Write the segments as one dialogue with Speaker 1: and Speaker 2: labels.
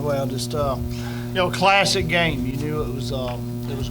Speaker 1: Well, just classic game. You knew it was a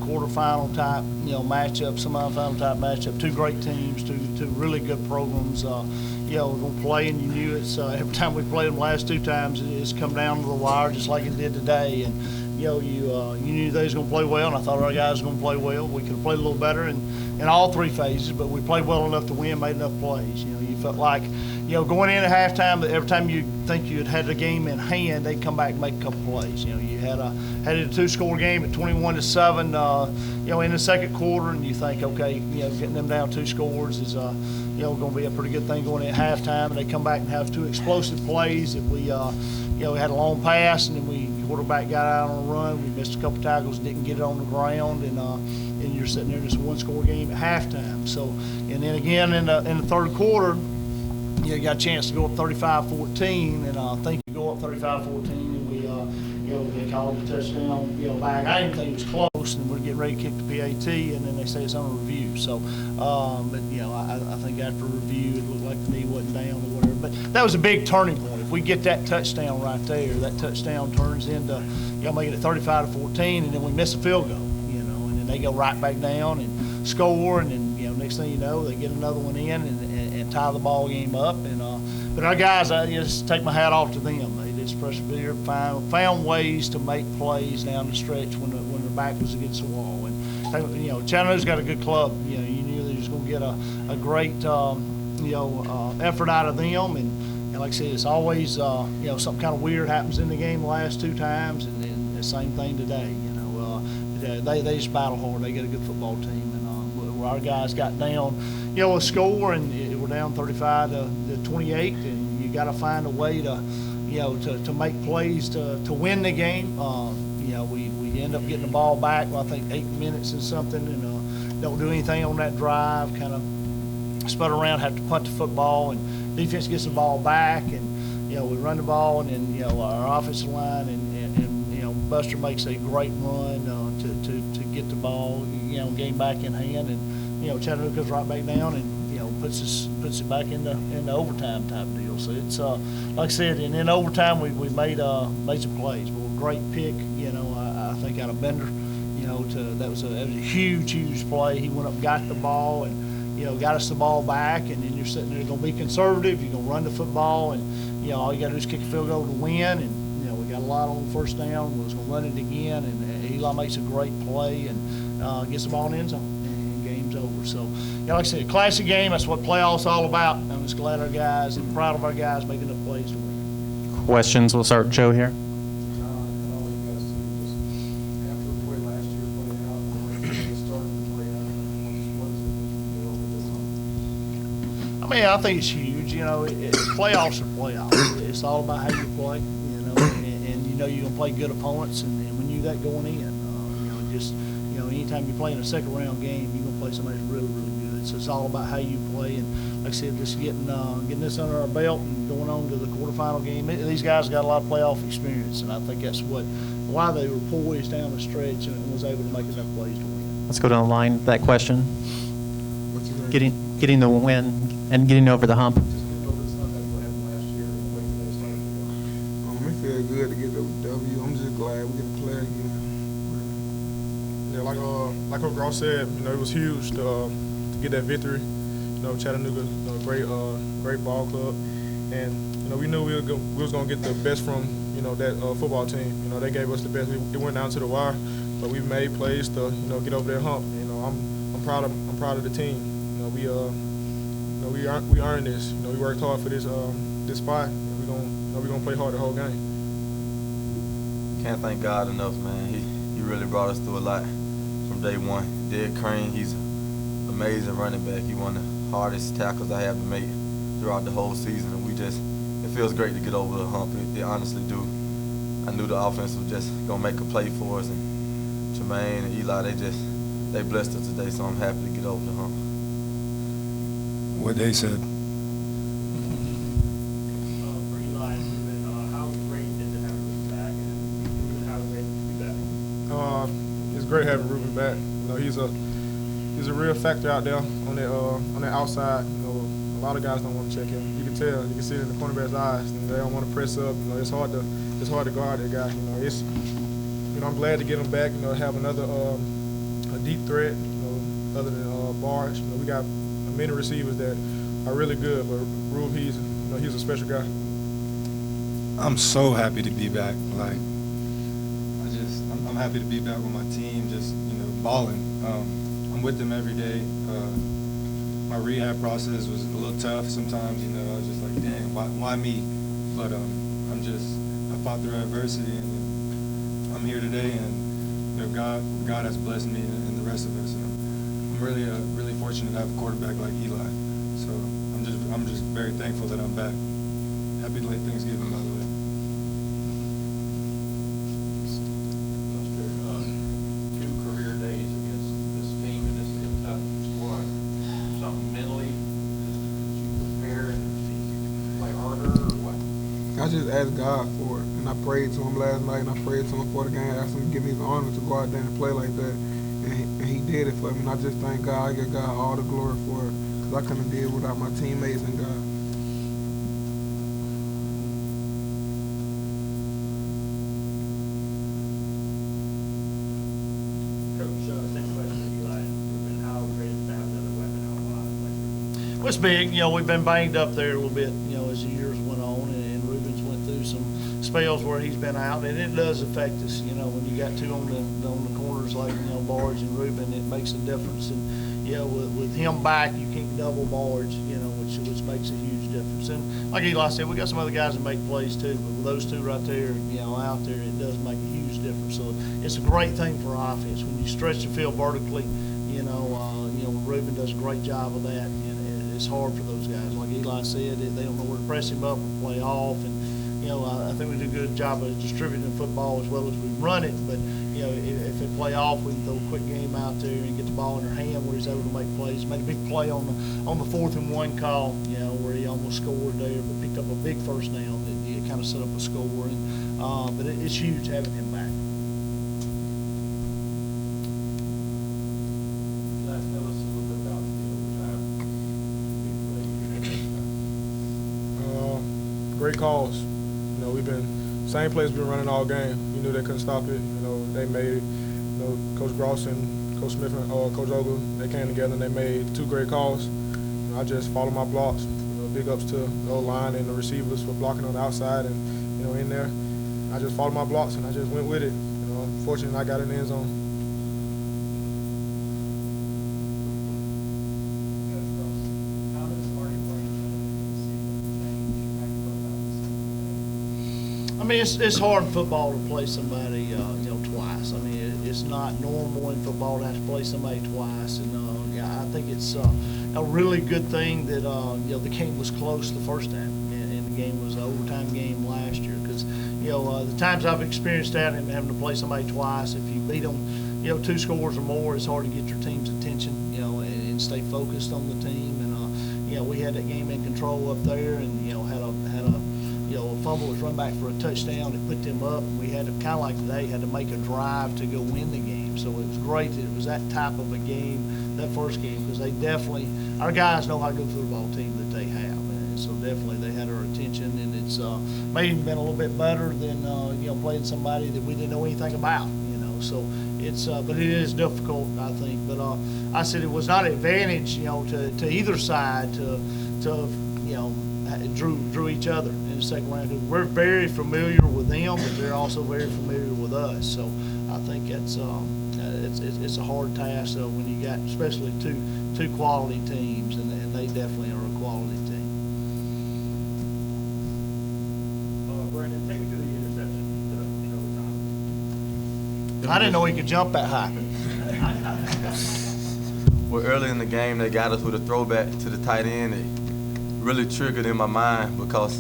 Speaker 1: quarterfinal type, matchup, semifinal type matchup. Two great teams, two really good programs. We're going to play, and you knew it's every time we played them last two times, it's come down to the wire just like it did today. And you knew they was going to play well, and I thought our guys were going to play well. We could have played a little better in all three phases, but we played well enough to win, made enough plays. You felt like, going in at halftime, every time you think you had the game in hand, they'd come back and make a couple plays. You had it a two-score game at 21-7, in the second quarter, and you think, okay, getting them down two scores is, going to be a pretty good thing going in at halftime. And they come back and have two explosive plays that we had a long pass, and then the quarterback got out on a run. We missed a couple tackles, didn't get it on the ground, and you're sitting there just a one-score game at halftime. So, and then again in the third quarter, you got a chance to go up 35-14, and I think you go up 35-14, and they called the touchdown, back. I didn't think it was close, and we're getting ready to kick the PAT, and then they say it's on review. So, but I think after review, it looked like the knee wasn't down or whatever. But that was a big turning point. If we get that touchdown right there, that touchdown turns into making it 35-14, and then we miss a field goal, and then they go right back down and score, and then next thing you know, they get another one in and tie the ball game up. And but our guys, I just take my hat off to them. They just persevered, found ways to make plays down the stretch when the back was against the wall. And Chattanooga's got a good club. You knew they was going to get a great effort out of them. And like I said, it's always something kind of weird happens in the game the last two times, and then the same thing today. They just battle hard. They get a good football team. Our guys got down, a score, and we're down 35-28, and you got to find a way to make plays to win the game. We end up getting the ball back, I think 8 minutes and something, and don't do anything on that drive. Kind of spud around, have to punt the football, and defense gets the ball back, and we run the ball, and then our offensive line and Buster makes a great run to get the ball, game back in hand, and Chattanooga goes right back down and puts it back into overtime type deal. So it's like I said, and in overtime we made some plays. But great pick, I think out of Bender, that was a huge play. He went up, got the ball, and got us the ball back, and then you're sitting there going to be conservative. You're going to run the football, and all you got to do is kick a field goal to win. And we got a lot on first down. We was going to run it again, and Eli makes a great play and gets the ball in the end zone, and game's over. So, like I said, classic game. That's what playoffs all about. I'm just glad our guys and proud of our guys making enough plays to win.
Speaker 2: Questions? We'll start with Joe here.
Speaker 1: I think it's huge. Playoffs are playoffs. It's all about how you play, and you're going to play good opponents, and we knew that going in. Anytime you play in a second round game, you're going to play somebody that's really, really good. So it's all about how you play, and like I said, just getting this under our belt and going on to the quarterfinal game. These guys got a lot of playoff experience, and I think that's why they were poised down the stretch and was able to make enough plays to win.
Speaker 2: Let's go down the line. That question. Getting the win and getting over the hump.
Speaker 3: It feels good to get the W. I'm just glad we get to play again.
Speaker 4: Yeah, like Coach Gross said, it was huge to get that victory. Chattanooga, great ball club, and we knew we was gonna get the best from that football team. They gave us the best. It went down to the wire, but we made plays to get over that hump. I'm proud of the team. We earned this. We worked hard for this spot. We're gonna play hard the whole game.
Speaker 5: Can't thank God enough, man. He really brought us through a lot from day one. Derek Crane, he's an amazing running back. He one of the hardest tackles I have to make throughout the whole season, and it feels great to get over the hump. It honestly do. I knew the offense was just gonna make a play for us, and Jermaine and Eli, they blessed us today, so I'm happy to get over the hump.
Speaker 3: What they said.
Speaker 4: It's great having Ruben back. He's a real factor out there on that outside, a lot of guys don't want to check him. You can tell. You can see it in the cornerback's eyes. And they don't want to press up. It's hard to guard that guy. I'm glad to get him back. Have another a deep threat. Other than Barge. We got many receivers that are really good, but Rube, he's a special guy.
Speaker 3: I'm so happy to be back. Like, I'm happy to be back with my team, just, balling. I'm with them every day. My rehab process was a little tough sometimes, I was just like, dang, why me? But I fought through adversity, and I'm here today, and God has blessed me and the rest of us. I'm really fortunate to have a quarterback like Eli. So I'm just very thankful that I'm back. Happy late Thanksgiving, by the way.
Speaker 6: Two career days against this team and this Kentucky squad. Something mentally, did you prepare and play harder or what?
Speaker 3: I just asked God for it, and I prayed to him last night, and I prayed to him for the game. I asked him to give me the honor to go out there and play like that, and he did it for me. And I just thank God. I give God all the glory for it, because I couldn't have did it without my teammates and God.
Speaker 1: Well, it's big. We've been banged up there a little bit, as the years went on, and Ruben's went through some spells where he's been out, and it does affect us. When you got two on the corners like Barge and Ruben, it makes a difference. And with him back, you can't double Barge, which makes a huge difference. And like Eli said, we got some other guys that make plays too, but with those two right there, out there, it does make a huge difference. So it's a great thing for offense when you stretch the field vertically. Ruben does a great job of that. It's hard for those guys. Like Eli said, they don't know where to press him up or play off. And, I think we do a good job of distributing the football as well as we run it. But, if they play off, we can throw a quick game out there and get the ball in their hand where he's able to make plays. Made a big play on the 4th and 1 call, where he almost scored there, but picked up a big first down that kind of set up a score. And, but it's huge having him back.
Speaker 6: Tell us a little bit about the overtime.
Speaker 4: Great calls. We've been same place we've been running all game. We knew they couldn't stop it. They made it. Coach Gross and Coach Smith and Coach Ogle, they came together and they made 2 great calls. I just followed my blocks. Big ups to the O-line and the receivers for blocking on the outside and in there. I just followed my blocks and I just went with it. Fortunately, I got in the end zone.
Speaker 1: It's hard in football to play somebody, twice. It's not normal in football to have to play somebody twice. And I think it's a really good thing that the game was close the first time, and the game was an overtime game last year. Because the times I've experienced that and having to play somebody twice, if you beat them, 2 scores or more, it's hard to get your team's attention, and stay focused on the team. And we had that game in control up there, and had a fumble was run back for a touchdown. It put them up. We had to, kind of like today, had to make a drive to go win the game. So it was great that it was that type of a game, that first game, because they definitely, our guys know how good football team that they have. And so definitely they had our attention, and it's maybe been a little bit better than, playing somebody that we didn't know anything about, So it's, but it is difficult, I think. But I said it was not an advantage, to either side to drew each other in the second round, because we're very familiar with them, but they're also very familiar with us. So I think it's a hard task when you got especially two quality teams, and they definitely are a quality team.
Speaker 6: Brandon, take me to the interception in overtime.
Speaker 1: I didn't know he could jump that high.
Speaker 5: Well, early in the game, they got us with a throwback to the tight end. It really triggered in my mind because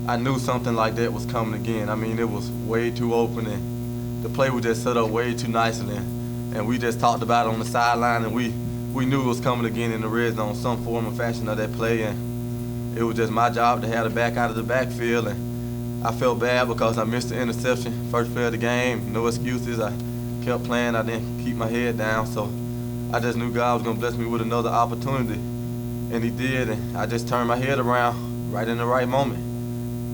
Speaker 5: I knew something like that was coming again. It was way too open, and the play was just set up way too nicely. And we just talked about it on the sideline, and we knew it was coming again in the red zone, some form or fashion of that play. And it was just my job to have the back out of the backfield. And I felt bad because I missed the interception, first play of the game, no excuses. I kept playing. I didn't keep my head down. So I just knew God was going to bless me with another opportunity. and he did, and I just turned my head around right in the right moment.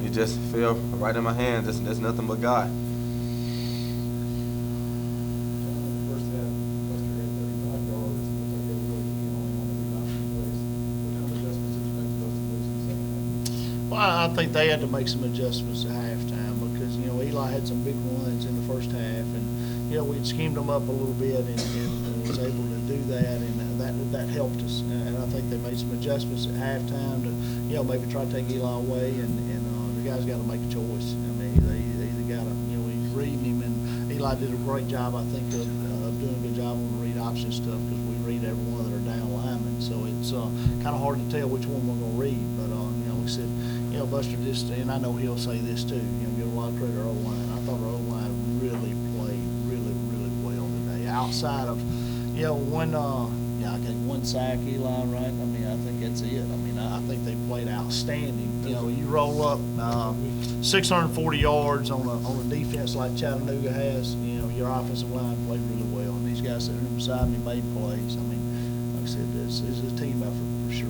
Speaker 5: It just fell right in my hand. There's nothing but God.
Speaker 7: First half, Buster had 35 yards. Looked like they were really keen on him on the rebounding plays. What kind of adjustments did you make to those plays in the second half?
Speaker 1: Well, I think they had to make some adjustments at halftime because, Eli had some big runs in the first half, and, we'd schemed them up a little bit and was able to do that, and that helped us. And I think they made some adjustments at halftime to, maybe try to take Eli away, and the guys got to make a choice. I mean, they either got to, he's reading him, and Eli did a great job, I think, of doing a good job on the read option stuff because we read every one of their down linemen, so it's kind of hard to tell which one we're going to read. But, we said, Buster just, and I know he'll say this too, give a lot of credit to our O-line. I thought our O-line really played really, really well today. Outside of, I think one sack, Eli, right? I mean, I think that's it. I mean, I think they played outstanding. You roll up 640 yards on a defense like Chattanooga has, your offensive line played really well. And these guys sitting beside me made plays. I mean, like I said, this is a team effort for sure.